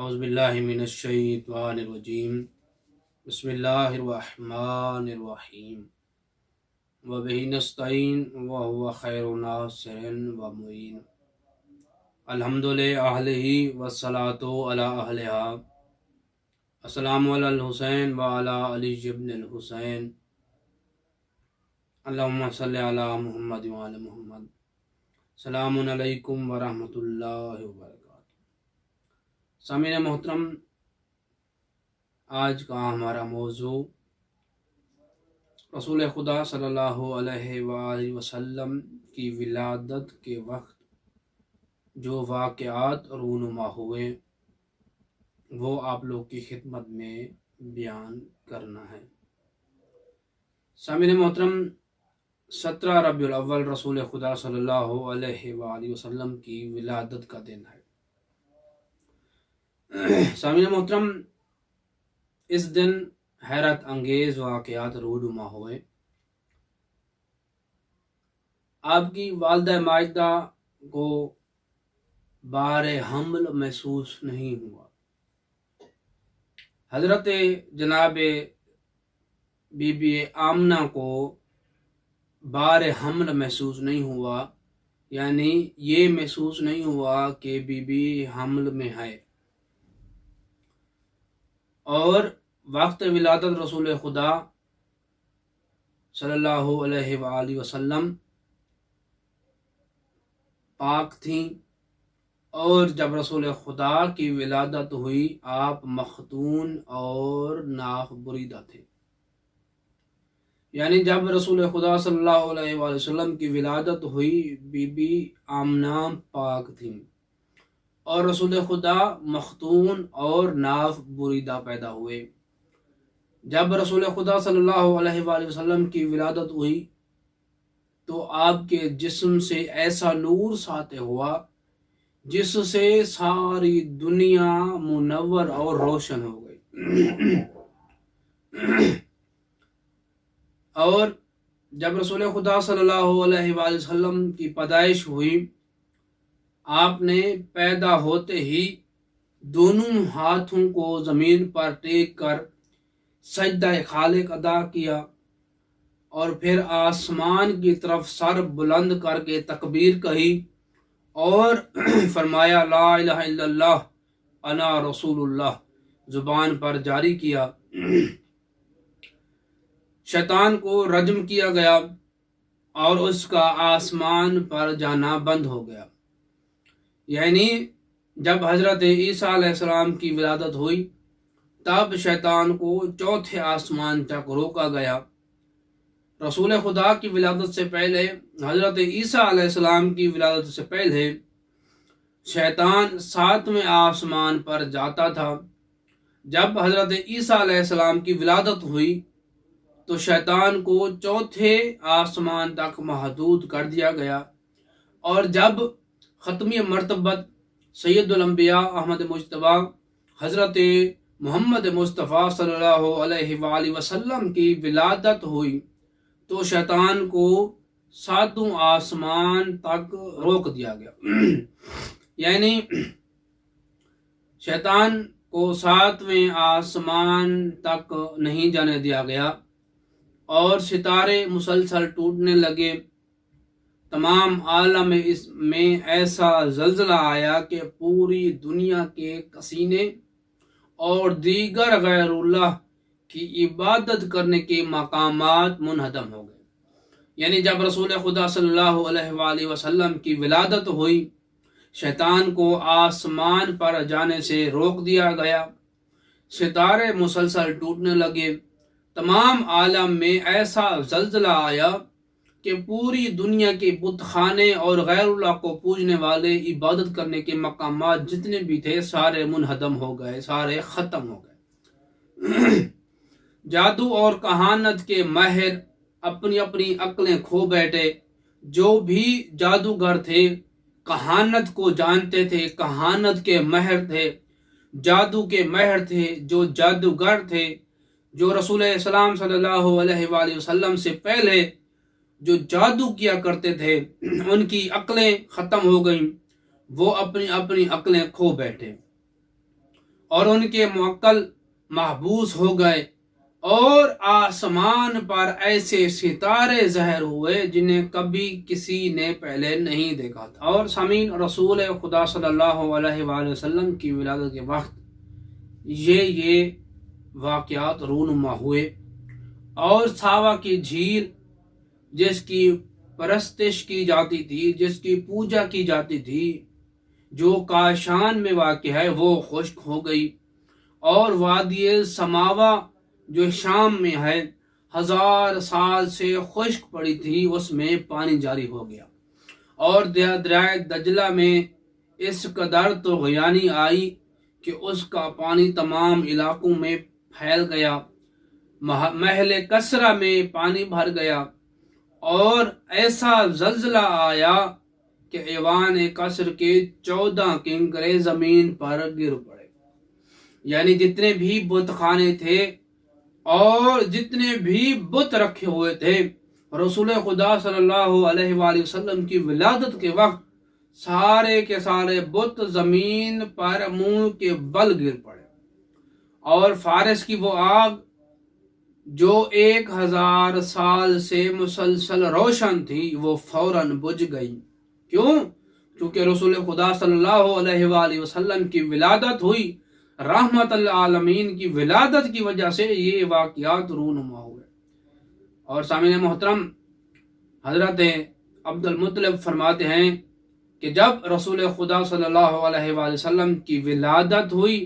اعوذ باللہ من الشیطان الرجیم بسم اللہ الرحمن الرحیم وبہ نستعین وهو خیر ناصر ومعین الحمد للہ والصلاۃ علی اہلہا السلام علی الحسین وعلی علی ابن الحسین اللہم صلی علی محمد وعلی محمد السلام علیکم ورحمۃ اللہ وبرکاتہ۔ سامعین محترم، آج کا ہمارا موضوع رسول خدا صلی اللہ علیہ وآلہ وسلم کی ولادت کے وقت جو واقعات رونما ہوئے وہ آپ لوگ کی خدمت میں بیان کرنا ہے۔ سامعین محترم، 17 ربیع الاول رسول خدا صلی اللہ علیہ وآلہ وسلم کی ولادت کا دن ہے۔ سامعین محترم، اس دن حیرت انگیز واقعات رونما ہوئے۔ آپ کی والدہ ماجدہ کو بار حمل محسوس نہیں ہوا۔ حضرت جناب بی بی آمنہ کو بار حمل محسوس نہیں ہوا، یعنی یہ محسوس نہیں ہوا کہ بی بی حمل میں ہے، اور وقت ولادت رسول خدا صلی اللہ علیہ وآلہ وسلم پاک تھیں، اور جب رسول خدا کی ولادت ہوئی آپ مختون اور ناف بریدہ تھے، یعنی جب رسول خدا صلی اللہ علیہ وآلہ وسلم کی ولادت ہوئی بی بی آمنہ پاک تھیں اور رسول خدا مختون اور ناف بریدہ پیدا ہوئے۔ جب رسول خدا صلی اللہ علیہ وآلہ وسلم کی ولادت ہوئی تو آپ کے جسم سے ایسا نور ساطع ہوا جس سے ساری دنیا منور اور روشن ہو گئی۔ اور جب رسول خدا صلی اللہ علیہ وآلہ وسلم کی پیدائش ہوئی، آپ نے پیدا ہوتے ہی دونوں ہاتھوں کو زمین پر ٹیک کر سجدہ خالق ادا کیا، اور پھر آسمان کی طرف سر بلند کر کے تکبیر کہی اور فرمایا لا الہ الا اللہ انا رسول اللہ زبان پر جاری کیا۔ شیطان کو رجم کیا گیا اور اس کا آسمان پر جانا بند ہو گیا، یعنی جب حضرت عیسیٰ علیہ السلام کی ولادت ہوئی تب شیطان کو چوتھے آسمان تک روکا گیا۔ رسول خدا کی ولادت سے پہلے، حضرت عیسیٰ علیہ السلام کی ولادت سے پہلے شیطان 7ویں آسمان پر جاتا تھا۔ جب حضرت عیسیٰ علیہ السلام کی ولادت ہوئی تو شیطان کو چوتھے آسمان تک محدود کر دیا گیا، اور جب ختمی مرتبت سید الانبیاء احمد مجتبی حضرت محمد مصطفیٰ صلی اللہ علیہ وآلہ وسلم کی ولادت ہوئی تو شیطان کو 7واں آسمان تک روک دیا گیا، یعنی شیطان کو 7ویں آسمان تک نہیں جانے دیا گیا، اور ستارے مسلسل ٹوٹنے لگے۔ تمام عالم میں ایسا زلزلہ آیا کہ پوری دنیا کے کسینے اور دیگر غیر اللہ کی عبادت کرنے کے مقامات منہدم ہو گئے۔ یعنی جب رسول خدا صلی اللہ علیہ وآلہ وسلم کی ولادت ہوئی، شیطان کو آسمان پر جانے سے روک دیا گیا، ستارے مسلسل ٹوٹنے لگے، تمام عالم میں ایسا زلزلہ آیا کہ پوری دنیا کے بت خانے اور غیر اللہ کو پوجنے والے عبادت کرنے کے مقامات جتنے بھی تھے سارے منہدم ہو گئے، سارے ختم ہو گئے۔ جادو اور کہانت کے ماہر اپنی اپنی عقلیں کھو بیٹھے۔ جو بھی جادوگر تھے کہانت کو جانتے تھے، کہانت کے ماہر تھے، جادو کے ماہر تھے، جو جادوگر تھے، جو رسول اسلام صلی اللہ علیہ وآلہ وسلم سے پہلے جو جادو کیا کرتے تھے، ان کی عقلیں ختم ہو گئیں، وہ اپنی اپنی عقلیں کھو بیٹھے۔ اور ان کے موکل محبوس ہو گئے، اور آسمان پر ایسے ستارے ظاہر ہوئے جنہیں کبھی کسی نے پہلے نہیں دیکھا تھا۔ اور سامعین، رسول خدا صلی اللہ علیہ وآلہ وسلم کی ولادت کے وقت یہ واقعات رونما ہوئے، اور ساوا کی جھیل جس کی پرستش کی جاتی تھی، جس کی پوجا کی جاتی تھی، جو کاشان میں واقع ہے، وہ خشک ہو گئی، اور وادی سماوا جو شام میں ہے 1000 سال سے خشک پڑی تھی، اس میں پانی جاری ہو گیا، اور دریائے دجلہ میں اس قدر طغیانی آئی کہ اس کا پانی تمام علاقوں میں پھیل گیا، محل کسرہ میں پانی بھر گیا، اور ایسا زلزلہ آیا کہ ایوان قصر کے 14 کنکرے زمین پر گر پڑے۔ یعنی جتنے بھی بت خانے تھے اور جتنے بھی بت رکھے ہوئے تھے، رسول خدا صلی اللہ علیہ وآلہ وسلم کی ولادت کے وقت سارے کے سارے بت زمین پر منہ کے بل گر پڑے، اور فارس کی وہ آگ جو 1000 سال سے مسلسل روشن تھی، وہ فوراً بجھ گئی۔ کیوں؟ کیونکہ رسول خدا صلی اللہ علیہ وآلہ وسلم کی ولادت ہوئی، رحمت العالمین کی ولادت کی وجہ سے یہ واقعات رونما ہوئے۔ اور سامعین محترم، حضرت عبد المطلب فرماتے ہیں کہ جب رسول خدا صلی اللہ علیہ وآلہ وسلم کی ولادت ہوئی،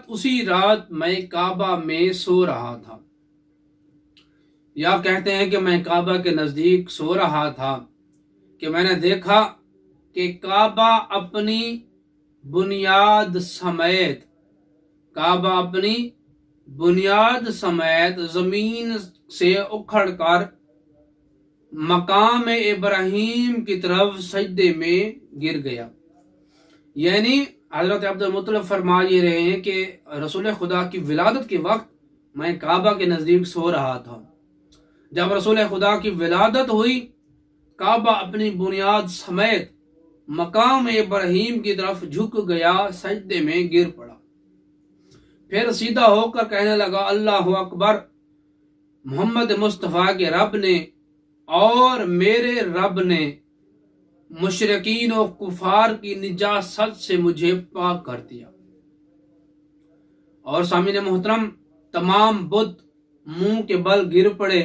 اسی رات میں کعبہ میں سو رہا تھا، یا کہتے ہیں کہ میں کعبہ کے نزدیک سو رہا تھا کہ میں نے دیکھا کہ کعبہ اپنی بنیاد سمیت زمین سے اکھڑ کر مقام ابراہیم کی طرف سجدے میں گر گیا۔ یعنی حضرت عبد المطلب فرما یہ رہے ہیں کہ رسول خدا کی ولادت کے وقت میں کعبہ کے نزدیک سو رہا تھا۔ جب رسول خدا کی ولادت ہوئی، کعبہ اپنی بنیاد سمیت مقام ابراہیم کی طرف جھک گیا، سجدے میں گر پڑا، پھر سیدھا ہو کر کہنے لگا اللہ اکبر، محمد مصطفیٰ کے رب نے اور میرے رب نے مشرکین و کفار کی نجاست سے مجھے پاک کر دیا۔ اور سامعین محترم، تمام بت منہ کے بل گر پڑے۔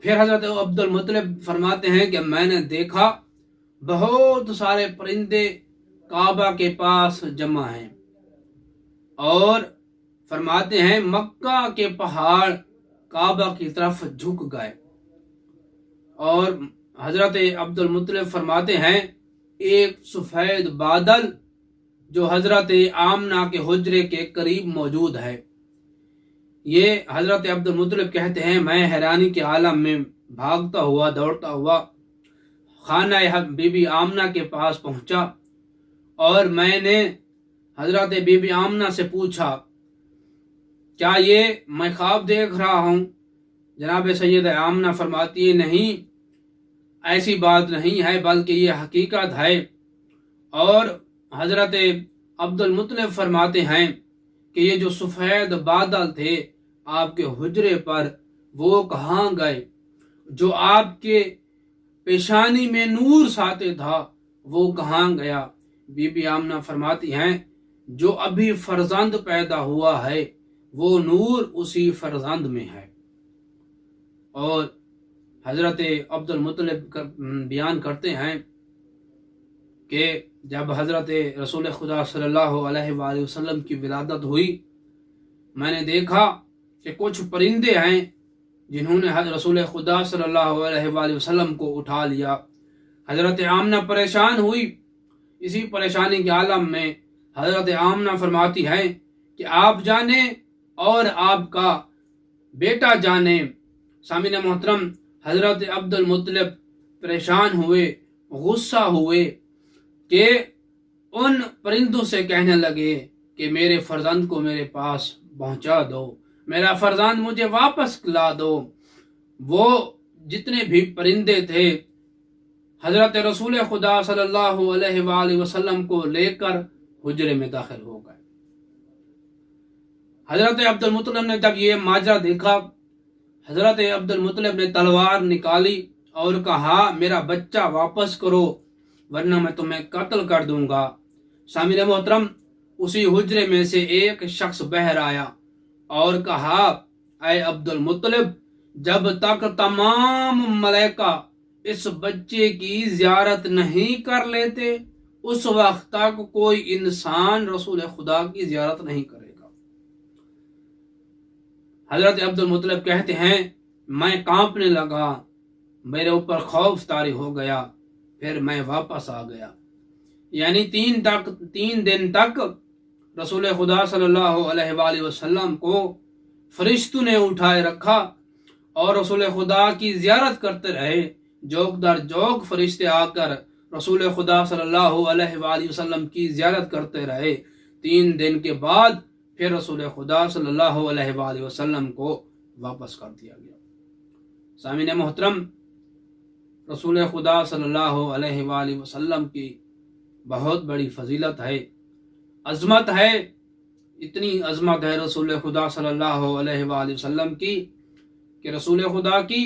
پھر حضرت عبد المطلب فرماتے ہیں کہ میں نے دیکھا بہت سارے پرندے کعبہ کے پاس جمع ہیں، اور فرماتے ہیں مکہ کے پہاڑ کعبہ کی طرف جھک گئے۔ اور حضرت عبد المطلب فرماتے ہیں ایک سفید بادل جو حضرت آمنہ کے حجرے کے قریب موجود ہے، یہ حضرت عبد المطلب کہتے ہیں میں حیرانی کے عالم میں بھاگتا ہوا دوڑتا ہوا خانہ بی بی آمنہ کے پاس پہنچا، اور میں نے حضرت بی بی آمنہ سے پوچھا کیا یہ میں خواب دیکھ رہا ہوں؟ جناب سید آمنہ فرماتی ہے نہیں، ایسی بات نہیں ہے، بلکہ یہ حقیقت ہے۔ اور حضرت عبد المطلب فرماتے ہیں کہ یہ جو سفید بادل تھے آپ کے حجرے پر، وہ کہاں گئے؟ جو آپ کے پیشانی میں نور ساتے تھا، وہ کہاں گیا؟ بی بی آمنہ فرماتی ہیں جو ابھی فرزند پیدا ہوا ہے، وہ نور اسی فرزند میں ہے۔ اور حضرت عبد المطلب بیان کرتے ہیں کہ جب حضرت رسول خدا صلی اللہ علیہ وآلہ وسلم کی ولادت ہوئی، میں نے دیکھا کہ کچھ پرندے ہیں جنہوں نے رسول خدا صلی اللہ علیہ وآلہ وسلم کو اٹھا لیا۔ حضرت آمنہ پریشان ہوئی۔ اسی پریشانی کے عالم میں حضرت آمنہ فرماتی ہے کہ آپ جانے اور آپ کا بیٹا جانے۔ سامعین محترم، حضرت عبد المطلب پریشان ہوئے، غصہ ہوئے کہ ان پرندوں سے کہنے لگے کہ میرے فرزند کو میرے پاس پہنچا دو، میرا فرزند مجھے واپس لا دو۔ وہ جتنے بھی پرندے تھے حضرت رسول خدا صلی اللہ علیہ وآلہ وسلم کو لے کر حجرے میں داخل ہو گئے۔ حضرت عبد المطلب نے جب یہ ماجرا دیکھا، حضرت عبد المطلب نے تلوار نکالی اور کہا میرا بچہ واپس کرو ورنہ میں تمہیں قتل کر دوں گا۔ سامعین محترم، اسی حجرے میں سے ایک شخص باہر آیا اور کہا اے عبد المطلب، جب تک تمام ملائکہ اس بچے کی زیارت نہیں کر لیتے اس وقت تک کوئی انسان رسول خدا کی زیارت نہیں کرے گا۔ حضرت عبد المطلب کہتے ہیں میں کانپنے لگا، میرے اوپر خوف طاری ہو گیا، پھر میں واپس آ گیا۔ یعنی 3 دن تک رسول خدا صلی اللہ علیہ وآلہ وسلم کو فرشتوں نے اٹھائے رکھا اور رسول خدا کی زیارت کرتے رہے۔ جوک در جوک فرشتے آ کر رسول خدا صلی اللہ علیہ وآلہ وسلم کی زیارت کرتے رہے۔ 3 دن کے بعد پھر رسول خدا صلی اللہ علیہ وآلہ وسلم کو واپس کر دیا گیا۔ سامعین محترم، رسول خدا صلی اللہ علیہ وآلہ وسلم کی بہت بڑی فضیلت ہے، عظمت ہے۔ اتنی عظمت ہے رسول خدا صلی اللہ علیہ وآلہ وسلم کی کہ رسول خدا کی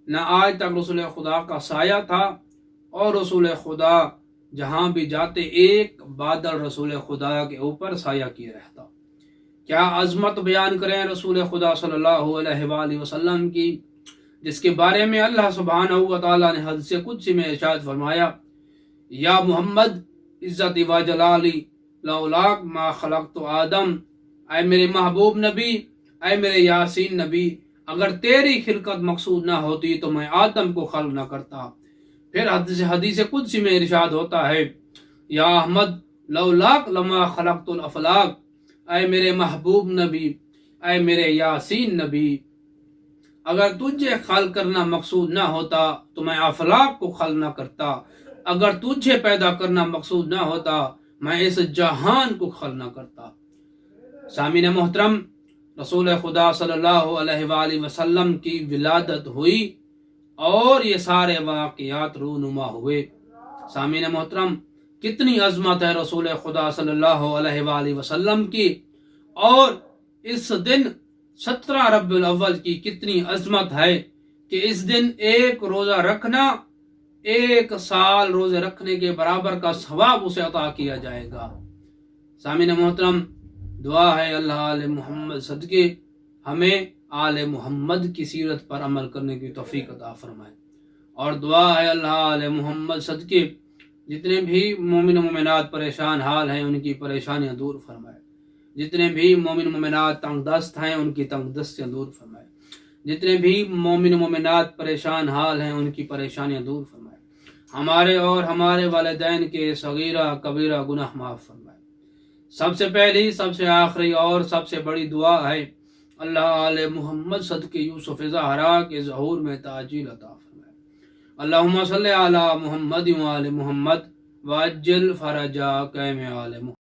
نہ آج تک رسول خدا کا سایہ تھا، اور رسول خدا جہاں بھی جاتے ایک بادل رسول خدا کے اوپر سایہ کیے رہتا۔ کیا عظمت بیان کریں رسول خدا صلی اللہ علیہ وآلہ وسلم کی، جس کے بارے میں اللہ سبحانہ و تعالیٰ نے حدیث قدسی میں ارشاد فرمایا یا محمد عزت و جلالی لولاک ما خلقت آدم، اے میرے محبوب نبی، اے میرے یاسین نبی، اگر تیری خلقت مقصود نہ ہوتی تو میں آدم کو خلق نہ کرتا۔ پھر حدیث قدسی میں ارشاد ہوتا ہے یا احمد لولاک لما خلقت الافلاق، اے میرے محبوب نبی، اے میرے یاسین نبی، اگر تجھے خلق کرنا مقصود نہ ہوتا تو میں افلاق کو خلق نہ کرتا، اگر تجھے پیدا کرنا مقصود نہ ہوتا میں اس جہان کو خلق نہ کرتا۔ سامعین محترم، رسول خدا صلی اللہ علیہ وآلہ وسلم کی ولادت ہوئی اور یہ سارے واقعات رونما ہوئے۔ سامعین محترم، کتنی عظمت ہے رسول خدا صلی اللہ علیہ وآلہ وسلم کی، اور اس دن 17 ربیع الاول کی کتنی عظمت ہے کہ اس دن ایک روزہ رکھنا 1 سال روزے رکھنے کے برابر کا ثواب اسے عطا کیا جائے گا۔ سامعین محترم، دعا ہے اللہ آل محمد صدقے ہمیں آل محمد کی سیرت پر عمل کرنے کی توفیق عطا فرمائے، اور دعا ہے اللہ آل محمد صدقے جتنے بھی مومن و مومنات پریشان حال ہیں ان کی پریشانیاں دور فرمائے، جتنے بھی مومن و مومنات تنگ دست ہیں ان کی تنگ دستیاں دور فرمائے، جتنے بھی مومن و مومنات پریشان حال ہیں ان کی پریشانیاں دور فرمائے، ہمارے اور ہمارے والدین کے صغیرہ کبیرہ گناہ معاف فرمائے۔ سب سے پہلی، سب سے آخری اور سب سے بڑی دعا ہے اللہ آل محمد صدقے یوسف زہرا کے ظہور میں تعجیل عطا فرمائے۔ اللہم صلی علی محمد و آل محمد وعجل فرجا قیم آل محمد۔